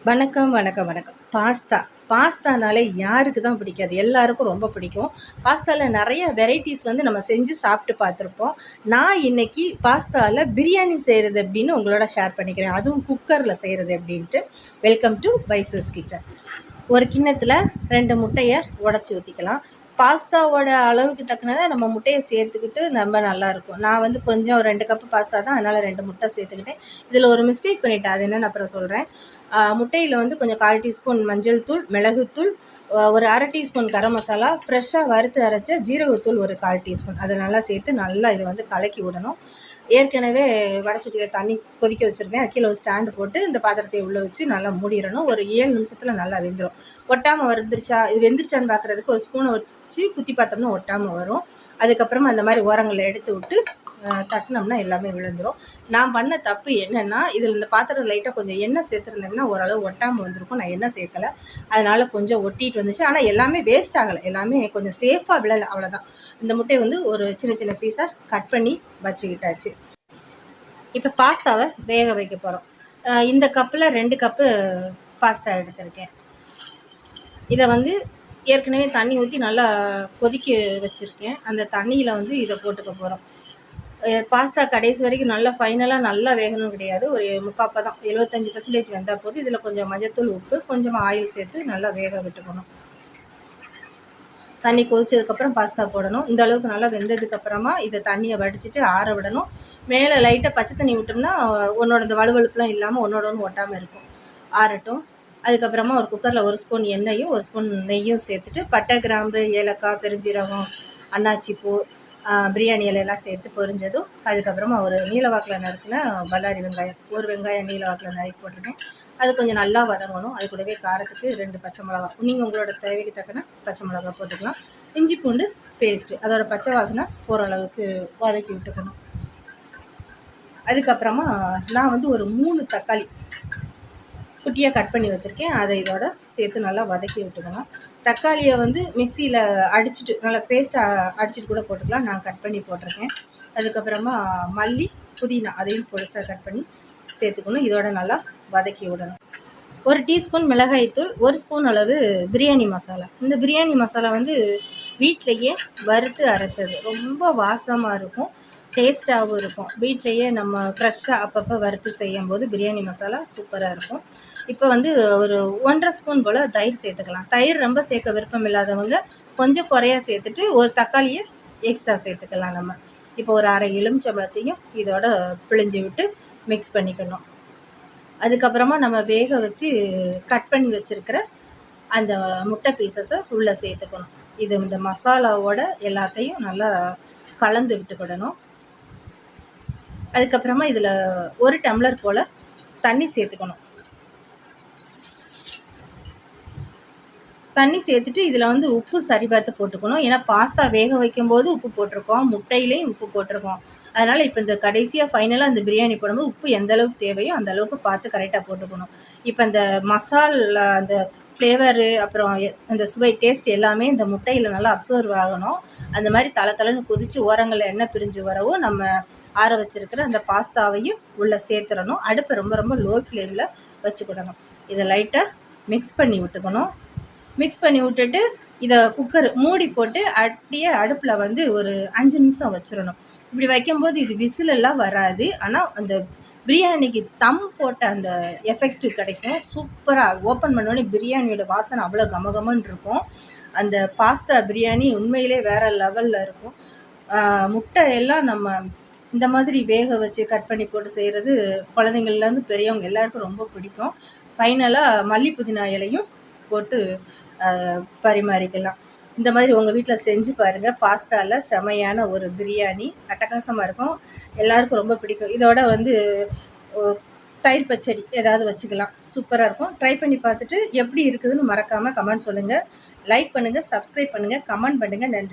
வணக்கம், வணக்கம், வணக்கம். பாஸ்தானாலே யாருக்கு தான் பிடிக்காது? எல்லாருக்கும் ரொம்ப பிடிக்கும். பாஸ்தால நெறைய வெரைட்டீஸ் வந்து நம்ம செஞ்சு சாப்பிட்டு பார்த்துருப்போம். நான் இன்னைக்கு பாஸ்தால பிரியாணி செய்றது எப்படின்னு உங்களோட ஷேர் பண்ணிக்கிறேன். அதுவும் குக்கர்ல செய்றது எப்படின்ட்டு. Welcome to Vaishu's kitchen. ஒரு கிண்ணத்துல 2 முட்டைய உடைச்சு ஊத்திக்கலாம். பாஸ்தாவோட அளவுக்கு தக்கனத நம்ம முட்டைய சேர்த்துக்கிட்டு ரொம்ப நல்லாயிருக்கும். நான் வந்து கொஞ்சம் 2 கப்பு பாஸ்தா தான், அதனால 2 முட்டை சேர்த்துக்கிட்டேன். இதில் ஒரு மிஸ்டேக் பண்ணிட்டேன். அது என்னன்னு அப்புறம் சொல்கிறேன். முட்டையில் வந்து கொஞ்சம் 1/4 டீஸ்பூன் மஞ்சள் தூள், மிளகுத்தூள், ஒரு 1/2 டீஸ்பூன் கரம் மசாலா, ஃப்ரெஷ்ஷாக வறுத்து அரைச்ச ஜீரகத்தூள் ஒரு 1/4 டீஸ்பூன், அதை நல்லா சேர்த்து நல்லா இதை வந்து கலக்கி விடணும். ஏற்கனவே வடச்சட்டியில் தண்ணி கொதிக்க வச்சுருந்தேன். அது கீழே ஒரு ஸ்டாண்டு போட்டு இந்த பாத்திரத்தை உள்ளே வச்சு நல்லா மூடிடணும். ஒரு 7 நிமிஷத்தில் நல்லா வெந்துடும். ஒட்டாமல் வந்துருச்சா, இது வெந்துருச்சான்னு பார்க்குறதுக்கு ஒரு ஸ்பூனை வச்சு குத்தி பார்த்தோம்னா ஒட்டாமல் வரும். அதுக்கப்புறமா அந்த மாதிரி ஓரங்களை எடுத்து விட்டு தட்டினோம்னா எல்லாமே விழுந்துடும். நான் பண்ண தப்பு என்னென்னா, இதில் இந்த பாத்திரத்தில் லைட்டாக கொஞ்சம் எண்ணெய் சேர்த்துருந்தேன்னா ஓரளவு ஒட்டாமல் வந்திருக்கும். நான் எண்ணெய் சேர்க்கலை, அதனால் கொஞ்சம் ஒட்டிட்டு வந்துச்சு. ஆனால் எல்லாமே வேஸ்ட் ஆகலை, எல்லாமே கொஞ்சம் சேஃபாக விழலை, அவ்வளோதான். இந்த முட்டையை வந்து ஒரு சின்ன சின்ன பீஸாக கட் பண்ணி வச்சுக்கிட்டாச்சு. இப்போ பாஸ்தாவை வேக வைக்க போகிறோம். இந்த கப்பில் 2 கப்பு பாஸ்தா எடுத்திருக்கேன். இதை வந்து ஏற்கனவே தண்ணி ஊற்றி நல்லா கொதிக்க வச்சுருக்கேன். அந்த தண்ணியில் வந்து இதை போட்டுக்க போகிறோம். பாஸ்தா கடைசி வரைக்கும் நல்லா ஃபைனலாக நல்லா வேகணும் கிடையாது. ஒரு 3/4 தான், 75% வெந்தால் போது. இதில் கொஞ்சம் மஞ்சத்தூள், உப்பு, கொஞ்சமாக ஆயில் சேர்த்து நல்லா வேக விட்டுக்கணும். தண்ணி கொதிச்சதுக்கப்புறம் பாஸ்தா போடணும். இந்த அளவுக்கு நல்லா வெந்ததுக்கப்புறமா இதை தண்ணியை வடிச்சிட்டு ஆற விடணும். மேலே லைட்டாக பச்சை தண்ணி விட்டோம்னா உன்னோட இந்த வலுவழுப்புலாம் இல்லாமல் ஒன்றோட ஒன்று ஒட்டாமல் இருக்கும். ஆறட்டும். அதுக்கப்புறமா ஒரு குக்கரில் 1 ஸ்பூன் எண்ணெயும் 1 ஸ்பூன் நெய்யும் சேர்த்துட்டு பட்டை, கிராம்பு, ஏலக்காய், பெருஞ்சீரகம், அன்னாச்சி பூ, பிரியாணி இலையெல்லாம் சேர்த்து பொரிஞ்சதும் அதுக்கப்புறமா ஒரு நீலவாக்கில் நறுக்கின பல்லாரி வெங்காயம், ஒரு வெங்காயம் நீலவாக்கில் நறுக்கி போட்டிருக்கேன். அது கொஞ்சம் நல்லா வதங்கணும். அது கூடவே காரத்துக்கு 2 பச்சை மிளகா, நீங்கள் உங்களோட தேவைக்கு தக்கன பச்சை மிளகா போட்டுக்கலாம். இஞ்சி பூண்டு பேஸ்ட்டு, அதோட பச்சை வாசனை போகிற அளவுக்கு வதக்கி விட்டுக்கணும். அதுக்கப்புறமா நான் வந்து ஒரு 3 தக்காளி குட்டியாக கட் பண்ணி வச்சுருக்கேன். அதை இதோட சேர்த்து நல்லா வதக்கி விட்டுக்கணும். தக்காளியை வந்து மிக்சியில் அடிச்சுட்டு நல்லா பேஸ்ட்டாக அடிச்சுட்டு கூட போட்டுக்கலாம். நான் கட் பண்ணி போட்டிருக்கேன். அதுக்கப்புறமா மல்லி, புதினா அதையும் பொடிசாக கட் பண்ணி சேர்த்துக்கணும். இதோட நல்லா வதக்கி விடணும். 1 டீஸ்பூன் மிளகாய்த்தூள், 1 ஸ்பூன் அளவு பிரியாணி மசாலா. இந்த பிரியாணி மசாலா வந்து வீட்டிலையே வறுத்து அரைச்சது, ரொம்ப வாசமாக இருக்கும், டேஸ்ட்டாகவும் இருக்கும். வீட்டிலையே நம்ம ஃப்ரெஷ்ஷாக அப்பப்போ வறுத்து செய்யும் போது பிரியாணி மசாலா சூப்பராக இருக்கும். இப்போ வந்து ஒரு 1/2 ஸ்பூன் போல் தயிர் சேர்த்துக்கலாம். தயிர் ரொம்ப சேர்க்க விருப்பம் இல்லாதவங்க கொஞ்சம் குறையா சேர்த்துட்டு ஒரு தக்காளியை எக்ஸ்ட்ரா சேர்த்துக்கலாம். நம்ம இப்போ ஒரு 1/2 எலுமிச்சம்பழத்தையும் இதோட பிழிஞ்சு விட்டு மிக்ஸ் பண்ணிக்கணும். அதுக்கப்புறமா நம்ம வேக வச்சு கட் பண்ணி வச்சுருக்கிற அந்த முட்டை பீசஸை உள்ளே சேர்த்துக்கணும். இது இந்த மசாலாவோட எல்லாத்தையும் நல்லா கலந்து விட்டுக்கிடணும். அதுக்கப்புறமா இதில் 1 டம்ளர் போல் தண்ணி சேர்த்துக்கணும். தண்ணி சேர்த்துட்டு இதில் வந்து உப்பு சரி பார்த்து போட்டுக்கணும். ஏன்னா பாஸ்தா வேக வைக்கும்போது உப்பு போட்டிருக்கோம், முட்டையிலையும் உப்பு போட்டிருக்கோம். அதனால் இப்போ இந்த கடைசியாக ஃபைனலாக இந்த பிரியாணி போடும்போது உப்பு எந்த அளவுக்கு தேவையோ அந்த அளவுக்கு பார்த்து கரெக்டாக போட்டுக்கணும். இப்போ இந்த மசாலா, அந்த ஃப்ளேவரு, அப்புறம் அந்த சுவை, டேஸ்ட் எல்லாமே இந்த முட்டையில் நல்லா அப்சர்வ் ஆகணும். அந்த மாதிரி தளன்னு கொதித்து ஓரங்களில் எண்ணெய் பிரிஞ்சு வரவும் நம்ம ஆற வச்சுருக்கிற அந்த பாஸ்தாவையும் உள்ளே சேர்த்துடணும். அடுப்பை ரொம்ப ரொம்ப லோ ஃப்ளேமில் வச்சுக்கிடணும். இதை லைட்டாக மிக்ஸ் பண்ணி விட்டுக்கணும். மிக்ஸ் பண்ணி விட்டுட்டு இதை குக்கர் மூடி போட்டு அப்படியே அடுப்பில் வந்து ஒரு 5 நிமிஷம் வச்சிடணும். இப்படி வைக்கும்போது இது விசிலெல்லாம் வராது, ஆனால் அந்த பிரியாணிக்கு தம் போட்ட அந்த எஃபெக்ட் கிடைக்கும். சூப்பராக ஓப்பன் பண்ணோடனே பிரியாணியோட வாசனை அவ்வளோ கமகமன்னு இருக்கும். அந்த பாஸ்தா பிரியாணி உண்மையிலே வேறு லெவலில் இருக்கும். முட்டை எல்லாம் நம்ம இந்த மாதிரி வேக வச்சு கட் பண்ணி போட்டு செய்கிறது குழந்தைங்கள்லேருந்து பெரியவங்க எல்லாருக்கும் ரொம்ப பிடிக்கும். ஃபைனலாக மல்லி புதினா இலையும் போட்டு பரிமாறிக்கலாம். இந்த மாதிரி உங்கள் வீட்டில் செஞ்சு பாருங்கள். பாஸ்தாவில் செமையான ஒரு பிரியாணி அட்டகாசமாக இருக்கும், எல்லாருக்கும் ரொம்ப பிடிக்கும். இதோட வந்து தயிர் பச்சடி ஏதாவது வச்சுக்கலாம், சூப்பராக இருக்கும். ட்ரை பண்ணி பார்த்துட்டு எப்படி இருக்குதுன்னு மறக்காமல் கமெண்ட் சொல்லுங்கள். லைக் பண்ணுங்கள், சப்ஸ்கிரைப் பண்ணுங்கள், கமெண்ட் பண்ணுங்கள். நன்றி.